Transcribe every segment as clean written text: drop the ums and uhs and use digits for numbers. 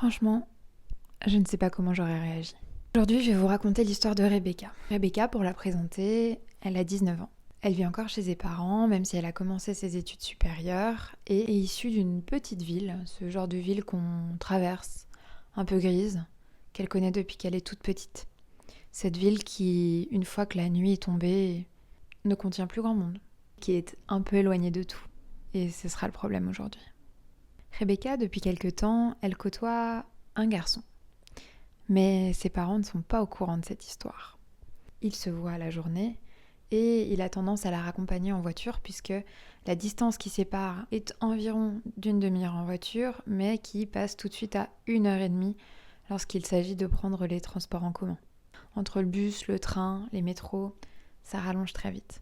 Franchement, je ne sais pas comment j'aurais réagi. Aujourd'hui, je vais vous raconter l'histoire de Rebecca. Rebecca, pour la présenter, elle a 19 ans. Elle vit encore chez ses parents, même si elle a commencé ses études supérieures, et est issue d'une petite ville, ce genre de ville qu'on traverse, un peu grise, qu'elle connaît depuis qu'elle est toute petite. Cette ville qui, une fois que la nuit est tombée, ne contient plus grand monde, qui est un peu éloignée de tout. Et ce sera le problème aujourd'hui. Rebecca, depuis quelque temps, elle côtoie un garçon. Mais ses parents ne sont pas au courant de cette histoire. Il se voit la journée et il a tendance à la raccompagner en voiture puisque la distance qui sépare est environ d'une demi-heure en voiture, mais qui passe tout de suite à 1h30 lorsqu'il s'agit de prendre les transports en commun. Entre le bus, le train, les métros, ça rallonge très vite.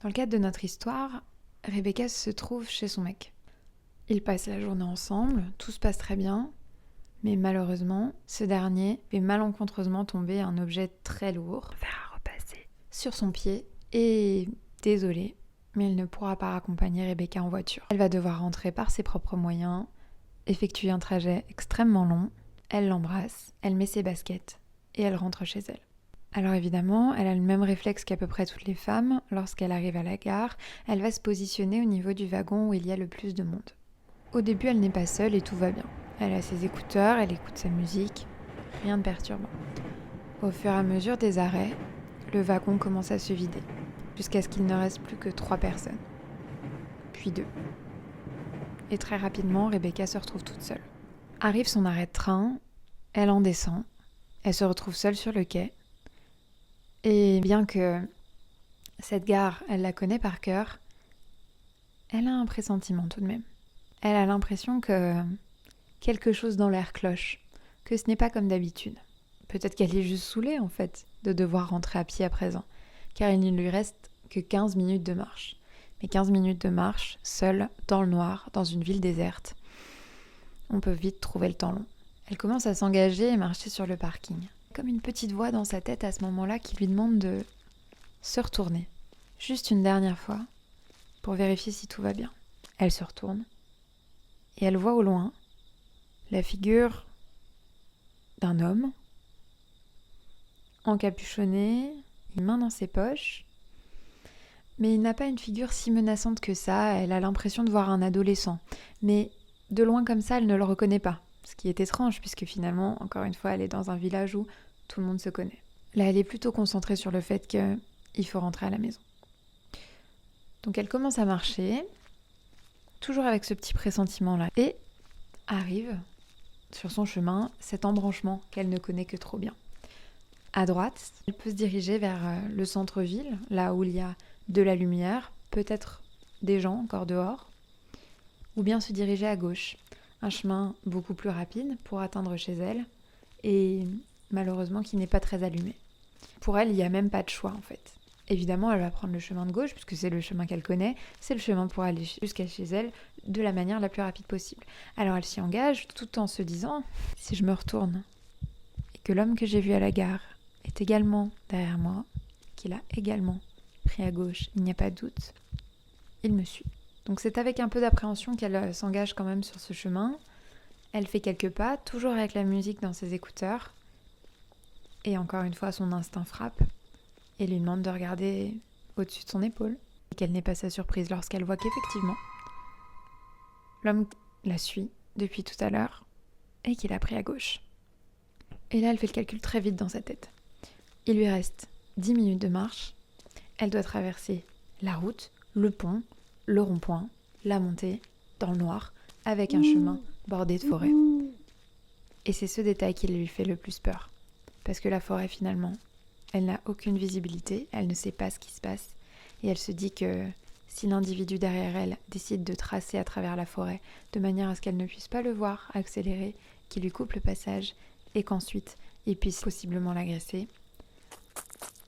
Dans le cadre de notre histoire, Rebecca se trouve chez son mec. Ils passent la journée ensemble, tout se passe très bien, mais malheureusement, ce dernier fait malencontreusement tomber un objet très lourd, fer à repasser, sur son pied et désolé, mais il ne pourra pas raccompagner Rebecca en voiture. Elle va devoir rentrer par ses propres moyens, effectuer un trajet extrêmement long, elle l'embrasse, elle met ses baskets et elle rentre chez elle. Alors évidemment, elle a le même réflexe qu'à peu près toutes les femmes, lorsqu'elle arrive à la gare, elle va se positionner au niveau du wagon où il y a le plus de monde. Au début, elle n'est pas seule et tout va bien. Elle a ses écouteurs, elle écoute sa musique, rien de perturbant. Au fur et à mesure des arrêts, le wagon commence à se vider, jusqu'à ce qu'il ne reste plus que 3 personnes. Puis 2. Et très rapidement, Rebecca se retrouve toute seule. Arrive son arrêt de train, elle en descend, elle se retrouve seule sur le quai. Et bien que cette gare, elle la connaît par cœur, elle a un pressentiment tout de même. Elle a l'impression que quelque chose dans l'air cloche, que ce n'est pas comme d'habitude. Peut-être qu'elle est juste saoulée en fait de devoir rentrer à pied à présent, car il ne lui reste que 15 minutes de marche. Mais 15 minutes de marche, seule, dans le noir, dans une ville déserte, on peut vite trouver le temps long. Elle commence à s'engager et marcher sur le parking. Comme une petite voix dans sa tête à ce moment-là qui lui demande de se retourner, juste une dernière fois, pour vérifier si tout va bien. Elle se retourne et elle voit au loin la figure d'un homme encapuchonné, les mains dans ses poches, mais il n'a pas une figure si menaçante que ça. Elle a l'impression de voir un adolescent, mais de loin comme ça, elle ne le reconnaît pas, ce qui est étrange puisque finalement, encore une fois, elle est dans un village où tout le monde se connaît. Là, elle est plutôt concentrée sur le fait qu'il faut rentrer à la maison. Donc elle commence à marcher, toujours avec ce petit pressentiment-là, et arrive sur son chemin cet embranchement qu'elle ne connaît que trop bien. À droite, elle peut se diriger vers le centre-ville, là où il y a de la lumière, peut-être des gens encore dehors, ou bien se diriger à gauche, un chemin beaucoup plus rapide pour atteindre chez elle, et malheureusement qui n'est pas très allumé. Pour elle, il n'y a même pas de choix en fait. Évidemment, elle va prendre le chemin de gauche, puisque c'est le chemin qu'elle connaît, c'est le chemin pour aller jusqu'à chez elle de la manière la plus rapide possible. Alors elle s'y engage tout en se disant, si je me retourne et que l'homme que j'ai vu à la gare est également derrière moi, qu'il a également pris à gauche, il n'y a pas de doute, il me suit. Donc c'est avec un peu d'appréhension qu'elle s'engage quand même sur ce chemin. Elle fait quelques pas, toujours avec la musique dans ses écouteurs, et encore une fois son instinct frappe et lui demande de regarder au-dessus de son épaule. Et quelle n'est pas sa surprise lorsqu'elle voit qu'effectivement, l'homme la suit depuis tout à l'heure et qu'il a pris à gauche. Et là, elle fait le calcul très vite dans sa tête. Il lui reste 10 minutes de marche. Elle doit traverser la route, le pont, le rond-point, la montée, dans le noir, avec un chemin bordé de forêt. Et c'est ce détail qui lui fait le plus peur. Parce que la forêt, finalement, elle n'a aucune visibilité, elle ne sait pas ce qui se passe. Et elle se dit que si l'individu derrière elle décide de tracer à travers la forêt, de manière à ce qu'elle ne puisse pas le voir accélérer, qu'il lui coupe le passage, et qu'ensuite il puisse possiblement l'agresser,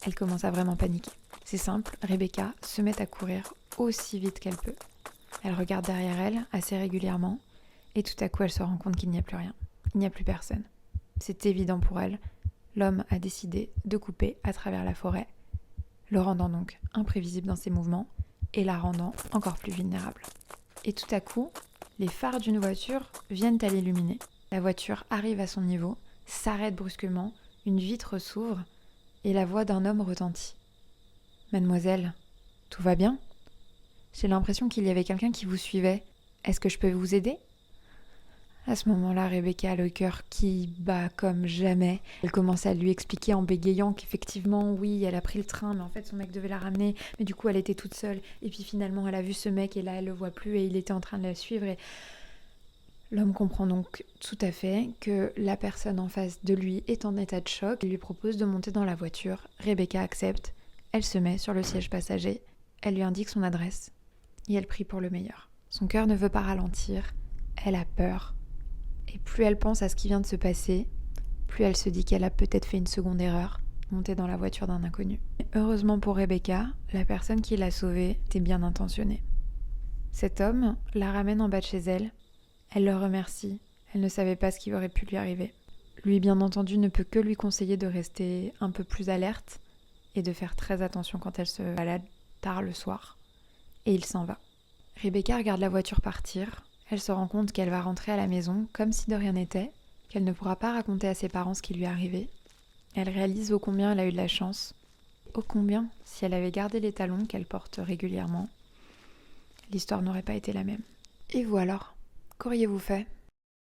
elle commence à vraiment paniquer. C'est simple, Rebecca se met à courir aussi vite qu'elle peut. Elle regarde derrière elle assez régulièrement, et tout à coup elle se rend compte qu'il n'y a plus rien. Il n'y a plus personne. C'est évident pour elle. L'homme a décidé de couper à travers la forêt, le rendant donc imprévisible dans ses mouvements et la rendant encore plus vulnérable. Et tout à coup, les phares d'une voiture viennent à l'illuminer. La voiture arrive à son niveau, s'arrête brusquement, une vitre s'ouvre et la voix d'un homme retentit. « Mademoiselle, tout va bien ? J'ai l'impression qu'il y avait quelqu'un qui vous suivait. Est-ce que je peux vous aider ?» À ce moment-là, Rebecca a le cœur qui bat comme jamais. Elle commence à lui expliquer en bégayant qu'effectivement, oui, elle a pris le train, mais en fait, son mec devait la ramener. Mais du coup, elle était toute seule. Et puis finalement, elle a vu ce mec et là, elle le voit plus et il était en train de la suivre. Et l'homme comprend donc tout à fait que la personne en face de lui est en état de choc. Il lui propose de monter dans la voiture. Rebecca accepte. Elle se met sur le siège passager. Elle lui indique son adresse. Et elle prie pour le meilleur. Son cœur ne veut pas ralentir. Elle a peur. Et plus elle pense à ce qui vient de se passer, plus elle se dit qu'elle a peut-être fait une seconde erreur, monter dans la voiture d'un inconnu. Et heureusement pour Rebecca, la personne qui l'a sauvée était bien intentionnée. Cet homme la ramène en bas de chez elle. Elle le remercie. Elle ne savait pas ce qui aurait pu lui arriver. Lui, bien entendu, ne peut que lui conseiller de rester un peu plus alerte et de faire très attention quand elle se balade tard le soir. Et il s'en va. Rebecca regarde la voiture partir. Elle se rend compte qu'elle va rentrer à la maison comme si de rien n'était, qu'elle ne pourra pas raconter à ses parents ce qui lui est arrivé. Elle réalise ô combien elle a eu de la chance, ô combien, si elle avait gardé les talons qu'elle porte régulièrement, l'histoire n'aurait pas été la même. Et vous alors, qu'auriez-vous fait ?